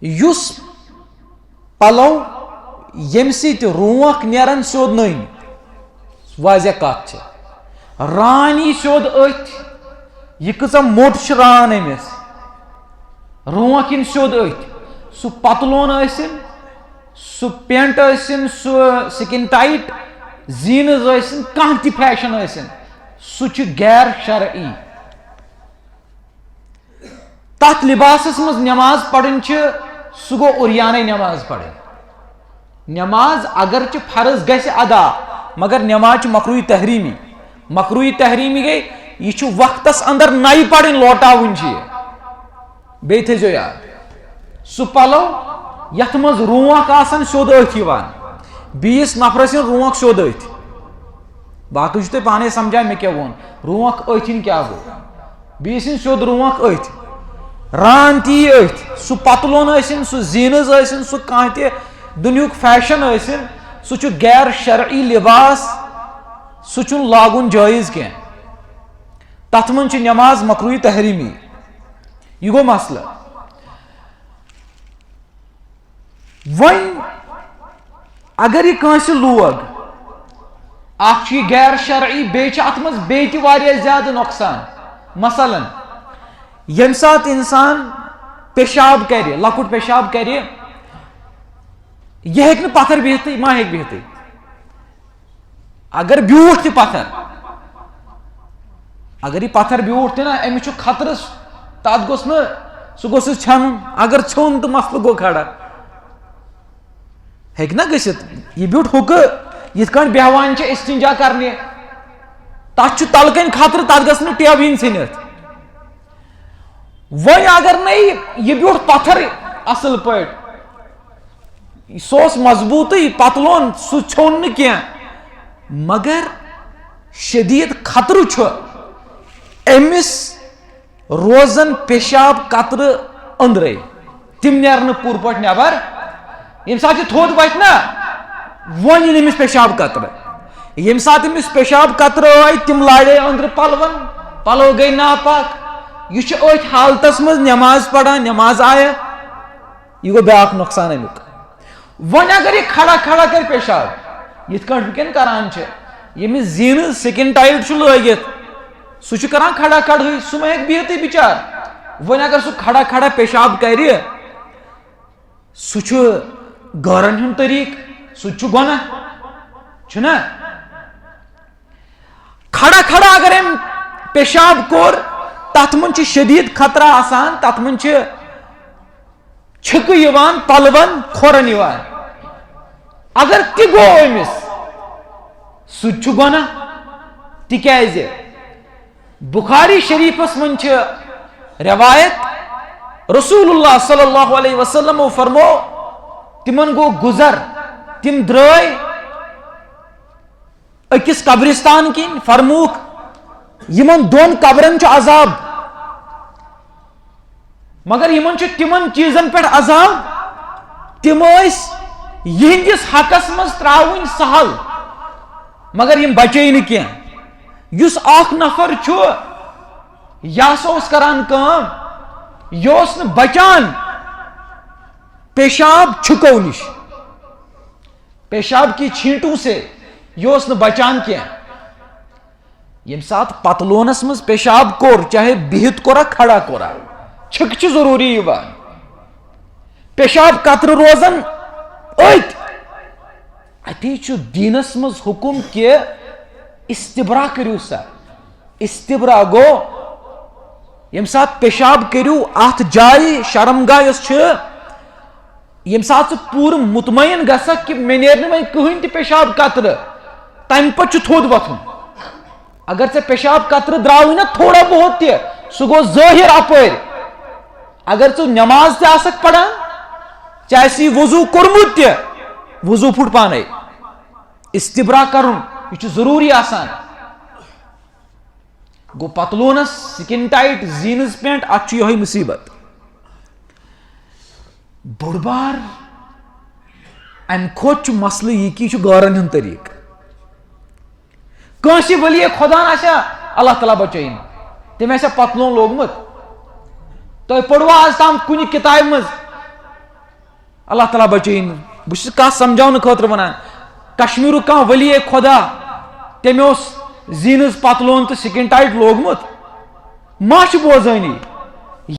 یُس پلو یم سۭتۍ رونٛق نیران سیوٚد نٔنۍ واضح کتھ چھِ ران یی سیوٚد أتھۍ یہِ کۭژاہ موٚٹ چھِ ران أمِس رونٛق یِن سیوٚد أتھۍ سُہ پتلوٗن ٲسِن سُہ پینٹ ٲسِن سُہ سکن ٹایٹ زیٖنٕز ٲسِن کانٛہہ تہِ فیشن ٲسِن سُہ چھُ غیر شرعی تتھ لباسس منٛز نٮ۪ماز پرٕنۍ چھِ سُہ گوٚو اُریانٕے نٮ۪ماز پرٕنۍ نٮ۪ماز اگرچہِ فرض گژھِ ادا مگر نٮ۪ماز چھِ مکروٗہی تحریٖمی گٔے یہِ چھُ وقتس اندر نَیہِ پرٕنۍ لوٹاوٕنۍ چھِ یہِ بیٚیہِ تھٲیزیو یاد سُہ پلو یتھ منٛز رونٛق آسان سیوٚد أتھۍ یِوان بیٚیِس نفرس یِن رونٛق سیوٚد أتھۍ باقٕے چھُ تۄہہِ پانے سمجھان مےٚ کیٛاہ ووٚن رونٛق أتھۍ یِن کیٛاہ گوٚو بیٚیِس یِن سیوٚد رونٛق أتھۍ ران تہِ یی أتھۍ سُہ پتلوٗن ٲسِن سُہ زیٖنٕز ٲسِن سُہ کانٛہہ تہِ دُنیُک فیشن ٲسِن سُہ چھُ غیر شرعی لباس سُہ چھُنہٕ لاگُن جٲیز کینٛہہ تتھ منٛز چھِ نٮ۪ماز مکروٗہی تحریٖمی یہِ گوٚو مسلہٕ وۄنۍ اگر یہِ کٲنٛسہِ لوگ اکھ چھُ یہِ غیر شرعی بیٚیہِ چھِ اتھ منٛز بیٚیہِ تہِ واریاہ زیادٕ نۄقصان مثلاً ییٚمہِ ساتہٕ انسان پیشاب کرِ لۄکُٹ پیشاب کرِ یہِ ہیٚکہِ نہٕ پتھر بِہتھٕے ما ہیٚکہِ بِہتھٕے اگر بیوٗٹھ تہِ پتھر اگر یہِ پتھر بیوٗٹھ تہِ نا أمِس چھُ خطرٕ تتھ گوٚژھ نہٕ سُہ گوٚژھ ژھٮ۪نُن اگر ژھیوٚن تہٕ مسلہٕ گوٚو کھڑا ہیٚکہِ نا گٔژھِتھ یہِ بیوٗٹھ ہُکہٕ یِتھ کٲٹھۍ بیٚہوان چھِ استنجا کرنہِ تتھ چھُ تلہٕ کَنۍ خطرٕ تتھ گژھِ نہٕ ٹیبہٕ یِنۍ ژھٕنِتھ وۄنۍ اگر نَے یہِ بیوٗٹھ پتھر اصل پٲٹھۍ سُہ اوس مضبوٗطٕے پتلوٗن سُہ ژھیوٚن نہٕ کینٛہہ مگر شدیٖد خطرٕ چھُ أمِس روزن پیشاب قطرٕ أنٛدرَے تِم نیرنہٕ پوٗرٕ پٲٹھۍ نٮ۪بر ییٚمہِ ساتہٕ یہِ تھوٚد وتھِ نا وۄنۍ یِن أمِس پیشاب قطرٕ ییٚمہِ ساتہٕ أمِس پیشاب قطرٕ آے تِم لاڑے أنٛدرٕ پلون پلو گٔے ناپاک یہِ چھُ أتھۍ حالتس منٛز نٮ۪ماز پران نٮ۪ماز آیہِ یہِ گوٚو بیاکھ نۄقصان امیُک وۄنۍ اگر یہِ کھڑا کھڑا کرِ پیشاب یِتھ کٲٹھۍ وٕنکٮ۪ن کران چھِ ییٚمِس زیٖنہٕ سکن ٹایٹ چھُ لٲگِتھ سُہ چھُ کران کھڑا کھڑہٕے سُہ ما ہیٚکہِ بِہتھٕے بِچار وۄنۍ اگر سُہ کھڑا کھڑا پیشاب کرِ سُہ چھُ غٲرن ہُنٛد طریٖقہٕ سُہ تہِ چھُ گۄناہ چھُنا کھڑا کھڑا اگر أمۍ پیشاب کوٚر تتھ منٛز چھُ شدیٖد خطرٕ آسان تتھ منٛز چھِ چھِکہٕ یِوان پلون کھۄرن یِوان اگر تہِ گوٚو أمِس سُہ تہِ چھُ گۄناہ تِکیازِ بخاری شریٖفس منٛز چھِ روایت رسول اللہ صلی اللہ علیہ وسلمو فرمو تِمن گوٚو گُزر تِم درٛاے أکِس قبرستان کِنۍ فرموُکھ یِمن دۄن قبرن چھُ عذاب مگر یِمن چھُ تِمن چیٖزن پٮ۪ٹھ عذاب تِم ٲسۍ یِہنٛدِس حقس منٛز ترٛاوٕنۍ سہل مگر یِم بچے نہٕ کینٛہہ یُس اکھ نفر چھُ یہِ ہسا اوس کران کٲم یہِ اوس نہٕ بچان پیشاب چھُکو نِش پیشاب کی چھیٖنٹوں سے یہِ اوس نہٕ بچان کینٛہہ ییٚمہِ ساتہٕ پتلوٗنس منٛز پیشاب کوٚر چاہے بِہِتھ کوٚرا کھڑا کوٚرا چھِکہٕ چھِ ضروٗری یِوان پیشاب قطرٕ روزان أتۍ اتے چھُ دیٖنس منٛز حُکُم کہِ استبرا کٔرِو سا استبرا گوٚو ییٚمہِ ساتہٕ پیشاب کٔرِو اتھ جایہِ شرمگاہ یۄس چھِ ییٚمہِ ساتہٕ ژٕ پوٗرٕ مطمعین گژھکھ کہِ مےٚ نیرِ نہٕ وۄنۍ کٕہٕنۍ تہِ پیشاب قطرٕ تمہِ پتہٕ چھُ تھوٚد وۄتھُن اگر ژےٚ پیشاب قطرٕ درٛاوٕے نا تھوڑا بہت تہِ سُہ گوٚو ظٲہِر اپٲرۍ اگر ژٕ نٮ۪ماز تہِ آسکھ پران ژےٚ آسی وضوٗ کوٚرمُت تہِ وضوٗ پھُٹ پانے استبرا کرُن یہِ چھُ ضروٗری آسان گوٚو پتلوٗنس سکن ٹایٹ زیٖنٕز پینٹ اتھ چھُ یِہوے مُصیبت بوٚڑ بار امہِ کھۄتہٕ چھُ مسلہٕ یہِ کہِ یہِ چھُ غٲرن ہُنٛد طریٖقہٕ کٲنٛسہِ ؤلی خۄدا آسیا اللہ تعالیٰ بچٲیِن تٔمۍ آسیا پتلوٗن لوگمُت تۄہہِ پوٚروا آز تام کُنہِ کِتابہِ منٛز اللہ تعالیٰ بچین بس کت سمجھاؤن خاطر ونان کشمیر کان ولی خدا تم زینز پتلون تو سکن ٹائٹ لوگمت ما بوزانی